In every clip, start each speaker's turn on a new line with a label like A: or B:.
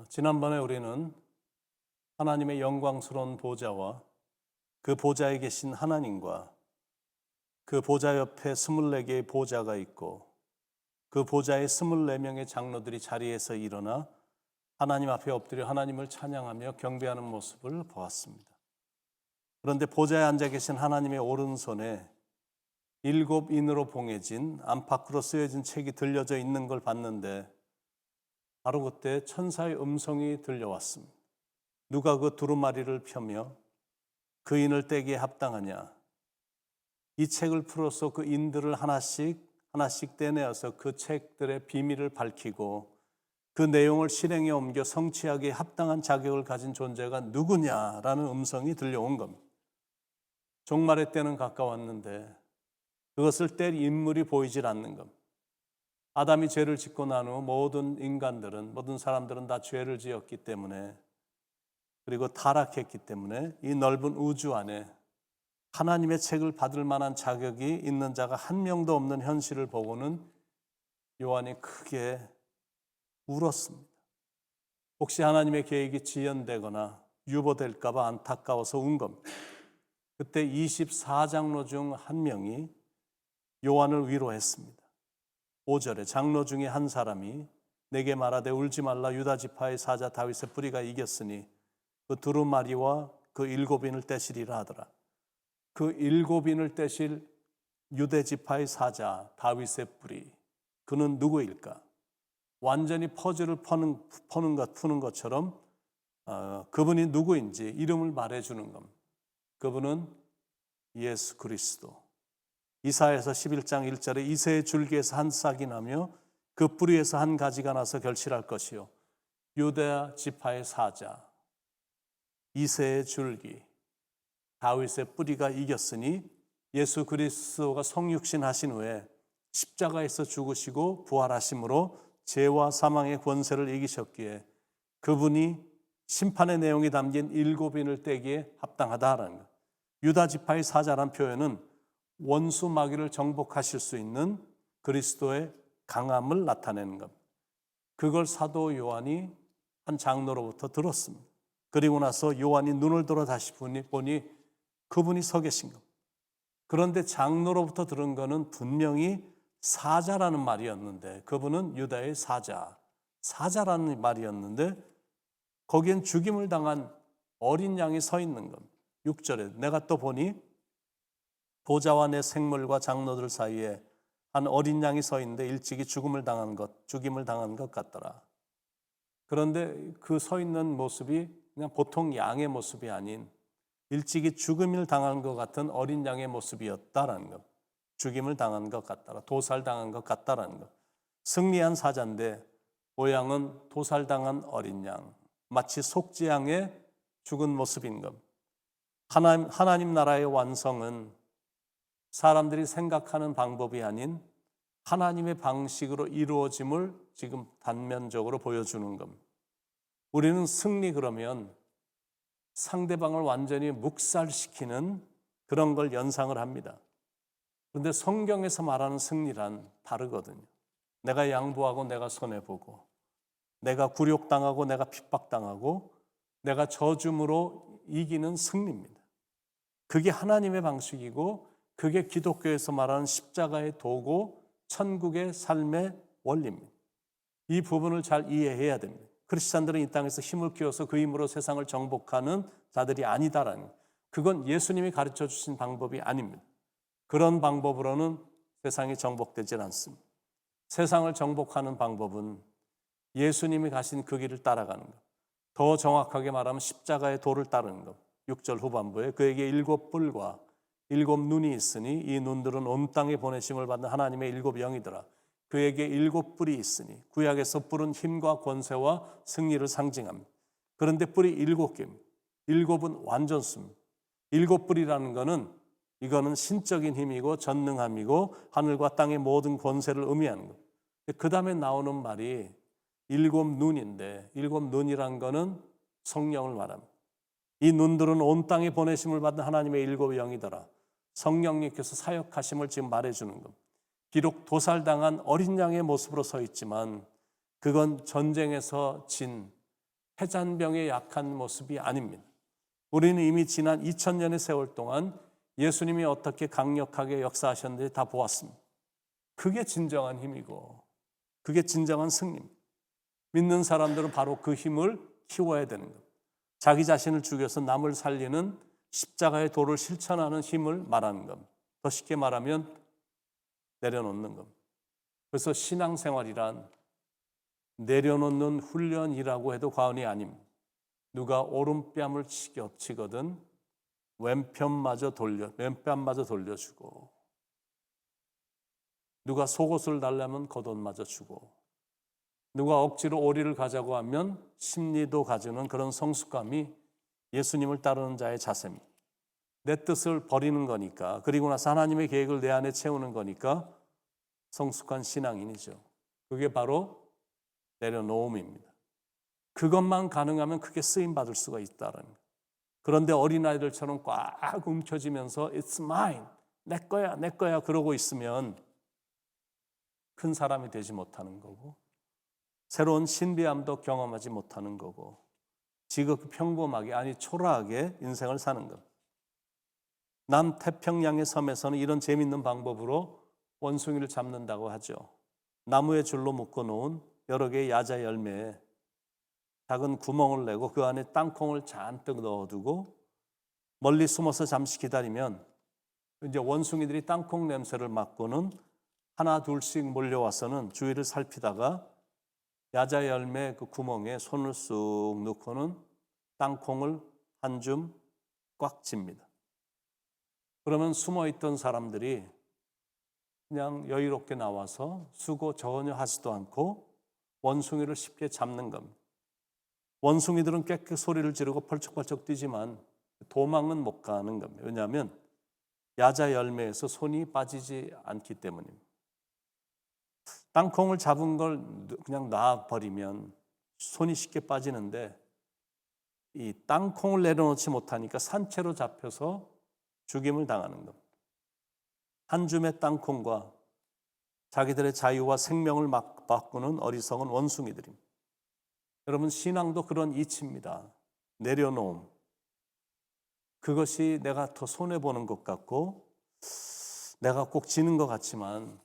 A: 지난번에 우리는 하나님의 영광스러운 보좌와 그 보좌에 계신 하나님과 그 보좌 옆에 24개의 보좌가 있고 그 보좌에 24명의 장로들이 자리에서 일어나 하나님 앞에 엎드려 하나님을 찬양하며 경배하는 모습을 보았습니다. 그런데 보좌에 앉아 계신 하나님의 오른손에 7인으로 봉해진 안팎으로 쓰여진 책이 들려져 있는 걸 봤는데 바로 그때 천사의 음성이 들려왔습니다. 누가 그 두루마리를 펴며 그 인을 떼기에 합당하냐? 이 책을 풀어서 그 인들을 하나씩 떼내어서 그 책들의 비밀을 밝히고 그 내용을 실행에 옮겨 성취하기에 합당한 자격을 가진 존재가 누구냐라는 음성이 들려온 겁니다. 종말의 때는 가까웠는데 그것을 뗄 인물이 보이질 않는 겁니다. 아담이 죄를 짓고 난 후 모든 사람들은 다 죄를 지었기 때문에, 그리고 타락했기 때문에 이 넓은 우주 안에 하나님의 책을 받을 만한 자격이 있는 자가 한 명도 없는 현실을 보고는 요한이 크게 울었습니다. 혹시 하나님의 계획이 지연되거나 유보될까 봐 안타까워서 운 겁니다. 그때 24장로 중 한 명이 요한을 위로했습니다. 5절에 장로 중에 한 사람이 내게 말하되 울지 말라, 유다 지파의 사자 다윗의 뿌리가 이겼으니 그 두루마리와 그 7인을 떼시리라 하더라. 그 7인을 떼실 유대 지파의 사자 다윗의 뿌리, 그는 누구일까? 완전히 퍼즐을 푸는 것처럼 그분이 누구인지 이름을 말해주는 겁니다. 그분은 예수 그리스도. 이사야서 11장 1절에 이새의 줄기에서 한 싹이 나며 그 뿌리에서 한 가지가 나서 결실할 것이요 유다 지파의 사자, 이새의 줄기, 다윗의 뿌리가 이겼으니 예수 그리스도가 성육신 하신 후에 십자가에서 죽으시고 부활하심으로 죄와 사망의 권세를 이기셨기에 그분이 심판의 내용이 담긴 7인을 떼기에 합당하다라는 것. 유다 지파의 사자란 표현은 원수 마귀를 정복하실 수 있는 그리스도의 강함을 나타내는 겁니다. 그걸 사도 요한이 한 장로로부터 들었습니다. 그리고 나서 요한이 눈을 들어 다시 보니 그분이 서 계신 겁니다. 그런데 장로로부터 들은 거는 분명히 사자라는 말이었는데, 그분은 유다의 사자라는 말이었는데 거기엔 죽임을 당한 어린 양이 서 있는 겁니다. 6절에 내가 또 보니 보좌와 내 생물과 장로들 사이에 한 어린 양이 서 있는데 일찍이 죽임을 당한 것 같더라. 그런데 그 서 있는 모습이 그냥 보통 양의 모습이 아닌 일찍이 죽임을 당한 것 같은 어린 양의 모습이었다라는 것. 죽임을 당한 것 같더라. 도살당한 것 같다라는 것. 승리한 사자인데 모양은 도살당한 어린 양, 마치 속죄양의 죽은 모습인 것. 하나님 나라의 완성은 사람들이 생각하는 방법이 아닌 하나님의 방식으로 이루어짐을 지금 단면적으로 보여주는 겁니다. 우리는 승리 그러면 상대방을 완전히 묵살시키는 그런 걸 연상을 합니다. 그런데 성경에서 말하는 승리란 다르거든요. 내가 양보하고 내가 손해보고 내가 굴욕당하고 내가 핍박당하고 내가 저줌으로 이기는 승리입니다. 그게 하나님의 방식이고 그게 기독교에서 말하는 십자가의 도고 천국의 삶의 원리입니다. 이 부분을 잘 이해해야 됩니다. 크리스찬들은 이 땅에서 힘을 키워서 그 힘으로 세상을 정복하는 자들이 아니다라는 것. 그건 예수님이 가르쳐 주신 방법이 아닙니다. 그런 방법으로는 세상이 정복되질 않습니다. 세상을 정복하는 방법은 예수님이 가신 그 길을 따라가는 것. 더 정확하게 말하면 십자가의 도를 따르는 것. 6절 후반부에 그에게 7뿔과 7눈이 있으니 이 눈들은 온 땅에 보내심을 받는 하나님의 7영이더라. 그에게 7뿔이 있으니 구약에서 뿔은 힘과 권세와 승리를 상징합니다. 그런데 뿔이 7개입니다. 7은 완전수입니다. 7뿔이라는 것은 이거는 신적인 힘이고 전능함이고 하늘과 땅의 모든 권세를 의미하는 것. 그 다음에 나오는 말이 7눈인데 7눈이란 것은 성령을 말합니다. 이 눈들은 온 땅에 보내심을 받은 하나님의 7영이더라. 성령님께서 사역하심을 지금 말해주는 겁니다. 비록 도살당한 어린 양의 모습으로 서 있지만 그건 전쟁에서 진 해잔병에 약한 모습이 아닙니다. 우리는 이미 지난 2000년의 세월 동안 예수님이 어떻게 강력하게 역사하셨는지 다 보았습니다. 그게 진정한 힘이고 그게 진정한 승리입니다. 믿는 사람들은 바로 그 힘을 키워야 되는 겁니다. 자기 자신을 죽여서 남을 살리는 십자가의 도를 실천하는 힘을 말하는 겁니다. 더 쉽게 말하면 내려놓는 겁니다. 그래서 신앙생활이란 내려놓는 훈련이라고 해도 과언이 아닙니다. 누가 오른뺨을 치거든 왼뺨마저 돌려주고, 누가 속옷을 달라면 겉옷마저 주고, 누가 억지로 오리를 가자고 하면 심리도 가지는 그런 성숙감이 예수님을 따르는 자의 자세입니다. 내 뜻을 버리는 거니까, 그리고 나서 하나님의 계획을 내 안에 채우는 거니까 성숙한 신앙인이죠. 그게 바로 내려놓음입니다. 그것만 가능하면 크게 쓰임받을 수가 있다는 거예요. 그런데 어린아이들처럼 꽉 움켜쥐면서 It's mine, 내 거야, 내 거야 그러고 있으면 큰 사람이 되지 못하는 거고, 새로운 신비함도 경험하지 못하는 거고, 지극히 평범하게, 아니 초라하게 인생을 사는 것. 남태평양의 섬에서는 이런 재밌는 방법으로 원숭이를 잡는다고 하죠. 나무에 줄로 묶어놓은 여러 개의 야자 열매에 작은 구멍을 내고 그 안에 땅콩을 잔뜩 넣어두고 멀리 숨어서 잠시 기다리면 이제 원숭이들이 땅콩 냄새를 맡고는 하나 둘씩 몰려와서는 주위를 살피다가 야자 열매 그 구멍에 손을 쑥 넣고는 땅콩을 한 줌 꽉 칩니다. 그러면 숨어있던 사람들이 그냥 여유롭게 나와서 수고 전혀 하지도 않고 원숭이를 쉽게 잡는 겁니다. 원숭이들은 깨끗 소리를 지르고 펄쩍펄쩍 뛰지만 도망은 못 가는 겁니다. 왜냐하면 야자 열매에서 손이 빠지지 않기 때문입니다. 땅콩을 잡은 걸 그냥 놔버리면 손이 쉽게 빠지는데 이 땅콩을 내려놓지 못하니까 산채로 잡혀서 죽임을 당하는 겁니다. 한 줌의 땅콩과 자기들의 자유와 생명을 바꾸는 어리석은 원숭이들입니다. 여러분, 신앙도 그런 이치입니다. 내려놓음. 그것이 내가 더 손해보는 것 같고 내가 꼭 지는 것 같지만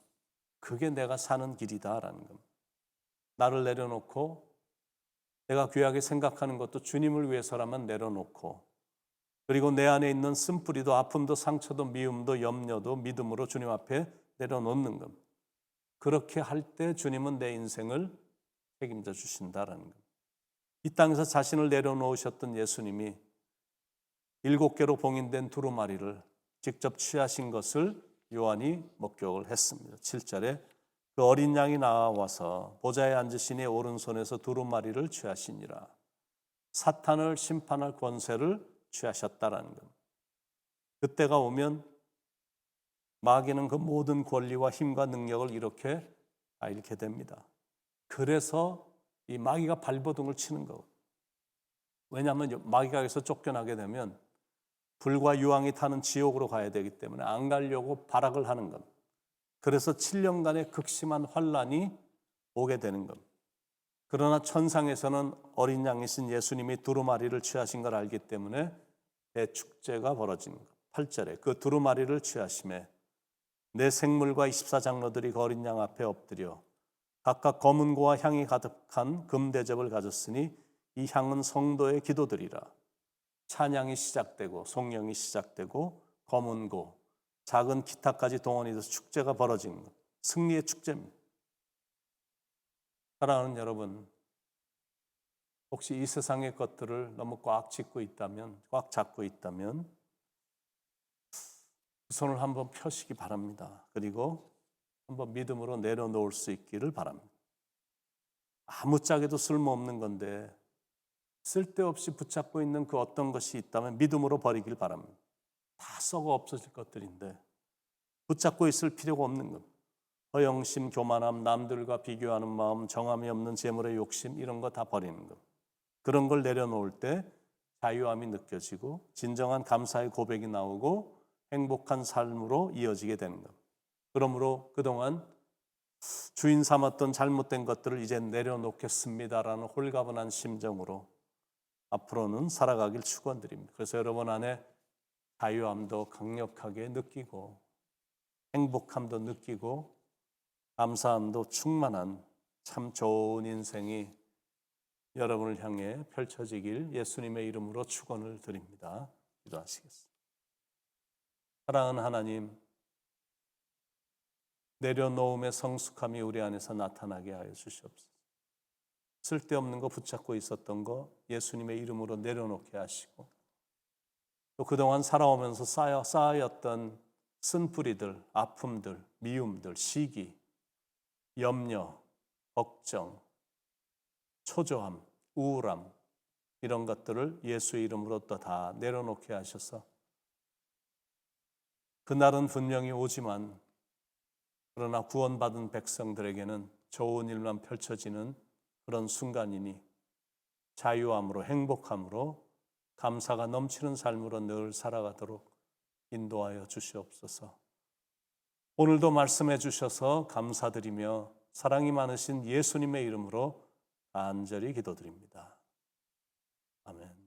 A: 그게 내가 사는 길이다라는 겁니다. 나를 내려놓고 내가 귀하게 생각하는 것도 주님을 위해서라면 내려놓고, 그리고 내 안에 있는 쓴뿌리도 아픔도 상처도 미움도 염려도 믿음으로 주님 앞에 내려놓는 겁니다. 그렇게 할 때 주님은 내 인생을 책임져 주신다라는 겁니다. 이 땅에서 자신을 내려놓으셨던 예수님이 7개로 봉인된 두루마리를 직접 취하신 것을 요한이 목격을 했습니다. 7절에 그 어린 양이 나와서 보좌에 앉으시니 오른손에서 두루마리를 취하시니라. 사탄을 심판할 권세를 취하셨다라는 겁니다. 그때가 오면 마귀는 그 모든 권리와 힘과 능력을 이렇게 잃게 됩니다. 그래서 이 마귀가 발버둥을 치는 거예요. 왜냐하면 마귀가 여기서 쫓겨나게 되면 불과 유황이 타는 지옥으로 가야 되기 때문에 안 가려고 발악을 하는 겁니다. 그래서 7년간의 극심한 환란이 오게 되는 겁니다. 그러나 천상에서는 어린 양이신 예수님이 두루마리를 취하신 걸 알기 때문에 대축제가 벌어지는 겁니다. 8절에 그 두루마리를 취하심에 내 생물과 24장로들이 그 어린 양 앞에 엎드려 각각 검은고와 향이 가득한 금대접을 가졌으니 이 향은 성도의 기도들이라. 찬양이 시작되고 송영이 시작되고 검은고 작은 기타까지 동원이 돼서 축제가 벌어지는 것, 승리의 축제입니다. 사랑하는 여러분, 혹시 이 세상의 것들을 너무 꽉 잡고 있다면 그 손을 한번 펴시기 바랍니다. 그리고 한번 믿음으로 내려놓을 수 있기를 바랍니다. 아무짝에도 쓸모없는 건데 쓸데없이 붙잡고 있는 그 어떤 것이 있다면 믿음으로 버리길 바랍니다. 다 썩어 없어질 것들인데 붙잡고 있을 필요가 없는 것. 허영심, 교만함, 남들과 비교하는 마음, 정함이 없는 재물의 욕심, 이런 거 다 버리는 것. 그런 걸 내려놓을 때 자유함이 느껴지고 진정한 감사의 고백이 나오고 행복한 삶으로 이어지게 되는 것. 그러므로 그동안 주인 삼았던 잘못된 것들을 이제 내려놓겠습니다라는 홀가분한 심정으로 앞으로는 살아가길 축원드립니다. 그래서 여러분 안에 자유함도 강력하게 느끼고 행복함도 느끼고 감사함도 충만한 참 좋은 인생이 여러분을 향해 펼쳐지길 예수님의 이름으로 축원을 드립니다. 기도하시겠습니다. 사랑하는 하나님, 내려놓음의 성숙함이 우리 안에서 나타나게 하여 주시옵소서. 쓸데없는 거 붙잡고 있었던 거 예수님의 이름으로 내려놓게 하시고, 또 그동안 살아오면서 쌓였던 쓴뿌리들, 아픔들, 미움들, 시기, 염려, 걱정, 초조함, 우울함, 이런 것들을 예수의 이름으로 또 다 내려놓게 하셔서 그날은 분명히 오지만 그러나 구원받은 백성들에게는 좋은 일만 펼쳐지는 그런 순간이니 자유함으로, 행복함으로, 감사가 넘치는 삶으로 늘 살아가도록 인도하여 주시옵소서. 오늘도 말씀해 주셔서 감사드리며 사랑이 많으신 예수님의 이름으로 간절히 기도드립니다. 아멘.